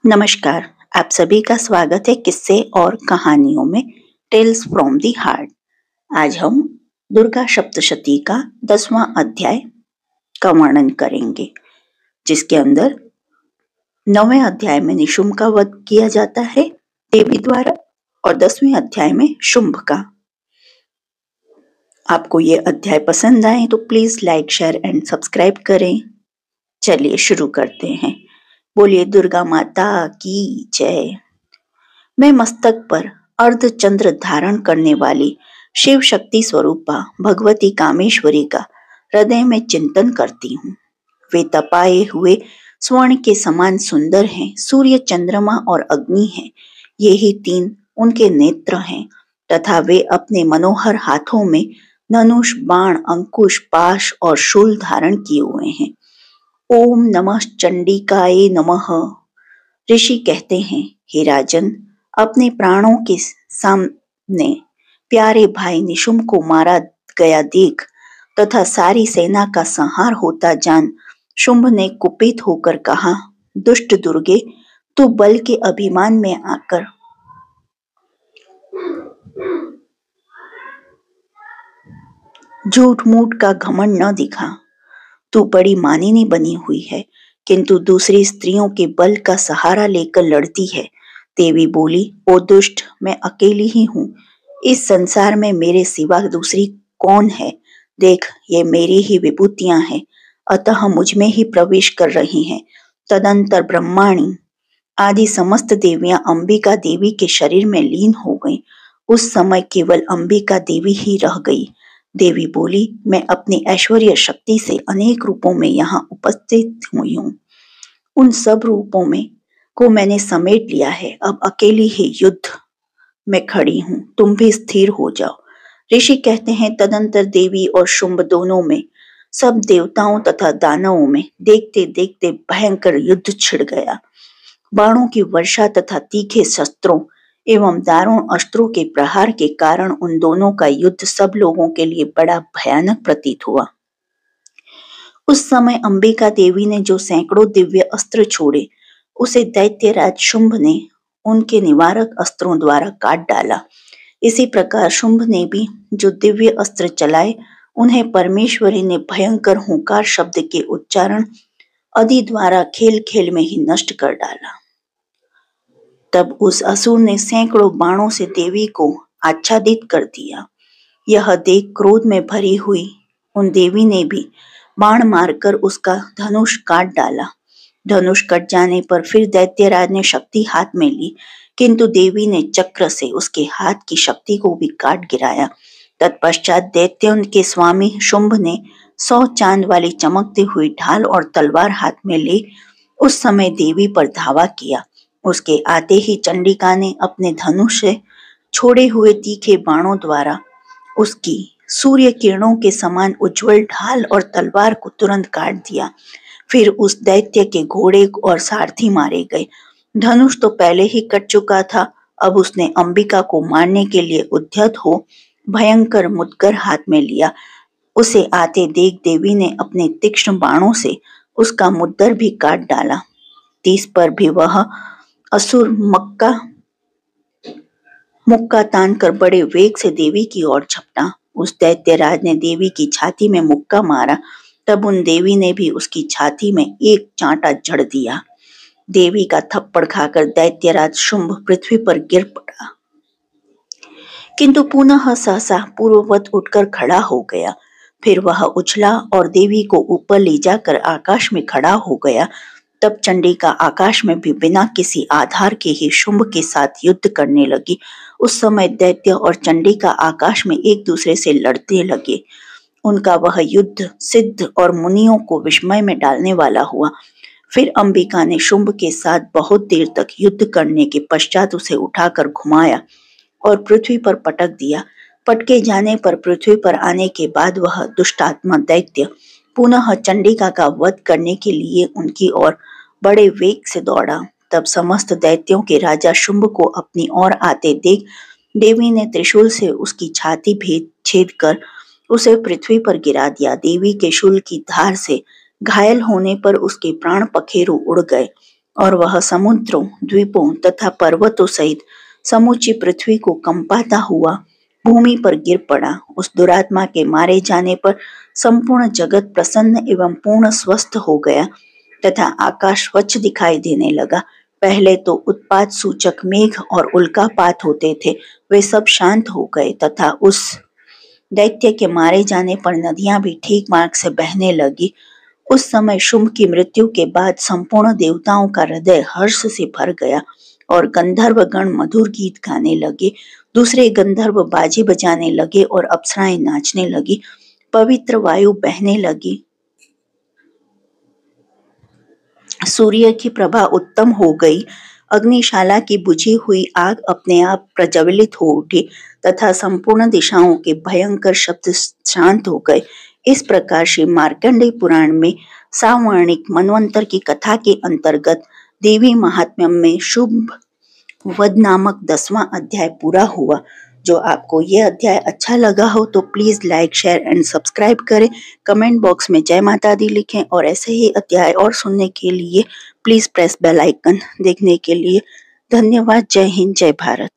नमस्कार। आप सभी का स्वागत है किस्से और कहानियों में टेल्स फ्रॉम दी हार्ट। आज हम दुर्गा सप्तशती का 10वां अध्याय का वर्णन करेंगे, जिसके अंदर 9वें अध्याय में निशुंभ का वध किया जाता है देवी द्वारा और 10वें अध्याय में शुंभ का। आपको ये अध्याय पसंद आए तो please like, share and subscribe करें। चलिए शुरू करते हैं। बोलिए दुर्गा माता की जय। मैं मस्तक पर अर्धचंद्र धारण करने वाली शिव शक्ति स्वरूपा भगवती कामेश्वरी का हृदय में चिंतन करती हूँ। वे तपाए हुए स्वर्ण के समान सुंदर हैं। सूर्य, चंद्रमा और अग्नि हैं। यही तीन उनके नेत्र हैं तथा वे अपने मनोहर हाथों में धनुष, बाण, अंकुश, पाश और शूल धारण किए हुए हैं। ओम नमः चंडिकाए नमः। ऋषि कहते हैं, हे राजन, अपने प्राणों के सामने प्यारे भाई निशुंभ को मारा गया देख तथा सारी सेना का संहार होता जान शुंभ ने कुपित होकर कहा, दुष्ट दुर्गे, तू बल के अभिमान में आकर झूठ मूठ का घमंड न दिखा। तू बड़ी मानिनी बनी हुई है, किंतु दूसरी स्त्रियों के बल का सहारा लेकर लड़ती है। देवी बोली, ओ दुष्ट, मैं अकेली ही हूँ। इस संसार में मेरे सिवा दूसरी कौन है? देख, ये मेरी ही विभूतियां हैं, अतः मुझ में ही प्रवेश कर रही हैं। तदंतर ब्रह्माणी आदि समस्त देवियां अंबिका देवी के शरीर में लीन हो गईं। उस समय केवल अंबिका देवी ही रह गई। देवी बोली, मैं अपनी ऐश्वर्य शक्ति से अनेक रूपों में यहाँ उपस्थित हुई हूँ। उन सब रूपों में को मैंने समेट लिया है। अब अकेली ही युद्ध में खड़ी हूँ। तुम भी स्थिर हो जाओ। ऋषि कहते हैं, तदंतर देवी और शुंभ दोनों में, सब देवताओं तथा दानवों में देखते देखते भयंकर युद्ध छिड़ गया। बाणों की वर्षा तथा तीखे शस्त्रों एवं दारुण अस्त्रों के प्रहार के कारण उन दोनों का युद्ध सब लोगों के लिए बड़ा भयानक प्रतीत हुआ। उस समय अंबिका देवी ने जो सैकड़ों दिव्य अस्त्र छोड़े, उसे दैत्यराज शुंभ ने उनके निवारक अस्त्रों द्वारा काट डाला। इसी प्रकार शुंभ ने भी जो दिव्य अस्त्र चलाए, उन्हें परमेश्वरी ने भयंकर हुंकार शब्द के उच्चारण आदि द्वारा खेल खेल में ही नष्ट कर डाला। तब उस असुर ने सैकड़ों बाणों से देवी को आच्छादित कर दिया। यह देख क्रोध में भरी हुई उन देवी ने भी बाण मारकर उसका धनुष काट डाला। धनुष कट जाने पर फिर दैत्यराज ने शक्ति हाथ में ली, किंतु देवी ने चक्र से उसके हाथ की शक्ति को भी काट गिराया। तत्पश्चात दैत्यों के स्वामी शुंभ ने 100 चांद वाली चमकती हुई ढाल और तलवार हाथ में ले उस समय देवी पर धावा किया। उसके आते ही चंडिका ने अपने धनुष से छोड़े हुए तीखे बाणों द्वारा उसकी सूर्य किरणों के समान उज्जवल ढाल और तलवार को तुरंत काट दिया। फिर उस दैत्य के घोड़े और सारथी मारे गए। धनुष तो पहले ही कट चुका था। अब उसने अंबिका को मारने के लिए उद्यत हो भयंकर मुदगर हाथ में लिया। उसे आते देख देवी ने अपने तीक्ष्ण बाणों से उसका मुद्दर भी काट डाला। 30 पर भी वह असुर मुक्का तान कर बड़े वेग से देवी की ओर झपटा। उस दैत्यराज ने देवी की छाती में मुक्का मारा। तब उन देवी ने भी उसकी छाती में एक चांटा जड़ दिया। देवी का थप्पड़ खाकर दैत्यराज शुंभ पृथ्वी पर गिर पड़ा, किंतु पुनः सहसा पूर्ववत उठकर खड़ा हो गया। फिर वह उछला और देवी को ऊपर ले जाकर आकाश में खड़ा हो गया। तब चंडिका आकाश में भी बिना किसी आधार के ही शुंभ के साथ युद्ध करने लगी। उस समय दैत्य और चंडिका आकाश में एक दूसरे से लड़ने लगे। उनका वह युद्ध सिद्ध और मुनियों को विस्मय में डालने वाला हुआ। फिर अंबिका ने शुंभ के साथ बहुत देर तक युद्ध करने के पश्चात उसे उठाकर घुमाया और पृथ्वी पर पटक दिया। पटके जाने पर पृथ्वी पर आने के बाद वह दुष्टात्मा दैत्य पुनः चंडिका का वध करने के लिए उनकी ओर बड़े वेग से दौड़ा। तब समस्त दैत्यों के राजा शुंभ को अपनी ओर आते देख देवी ने त्रिशूल से उसकी छाती छेद कर उसे पृथ्वी पर गिरा दिया। देवी के शूल की धार से घायल होने पर उसके प्राण पखेरु उड़ गए। और वह समुद्रों, द्वीपों तथा पर्वतों सहित समूची पृथ्वी को कंपाता हुआ भूमि पर गिर पड़ा। उस दुरात्मा के मारे जाने पर संपूर्ण जगत प्रसन्न एवं पूर्ण स्वस्थ हो गया तथा आकाश स्वच्छ दिखाई देने लगा। पहले तो उत्पात सूचक मेघ और उल्कापात होते थे, वे सब शांत हो गए तथा उस दैत्य के मारे जाने पर नदियां भी ठीक मार्ग से बहने लगी। उस समय शुंभ की मृत्यु के बाद संपूर्ण देवताओं का हृदय हर्ष से भर गया और गंधर्व गण मधुर गीत गाने लगे। दूसरे गंधर्व बाजी बजाने लगे और अप्सराएं नाचने लगी। पवित्र वायु बहने लगी। सूर्य की प्रभा उत्तम हो गई। अग्निशाला की बुझी हुई आग अपने आप प्रज्वलित हो उठी तथा संपूर्ण दिशाओं के भयंकर शब्द शांत हो गए। इस प्रकार श्री मार्कंडेय पुराण में सावर्णिक मनवंतर की कथा के अंतर्गत देवी महात्म्यम में शुंभ वध नामक 10वां अध्याय पूरा हुआ। जो आपको ये अध्याय अच्छा लगा हो तो please like, share and subscribe करें। कमेंट बॉक्स में जय माता दी लिखें और ऐसे ही अध्याय और सुनने के लिए प्लीज प्रेस बेल आइकन। देखने के लिए धन्यवाद। जय हिंद, जय भारत।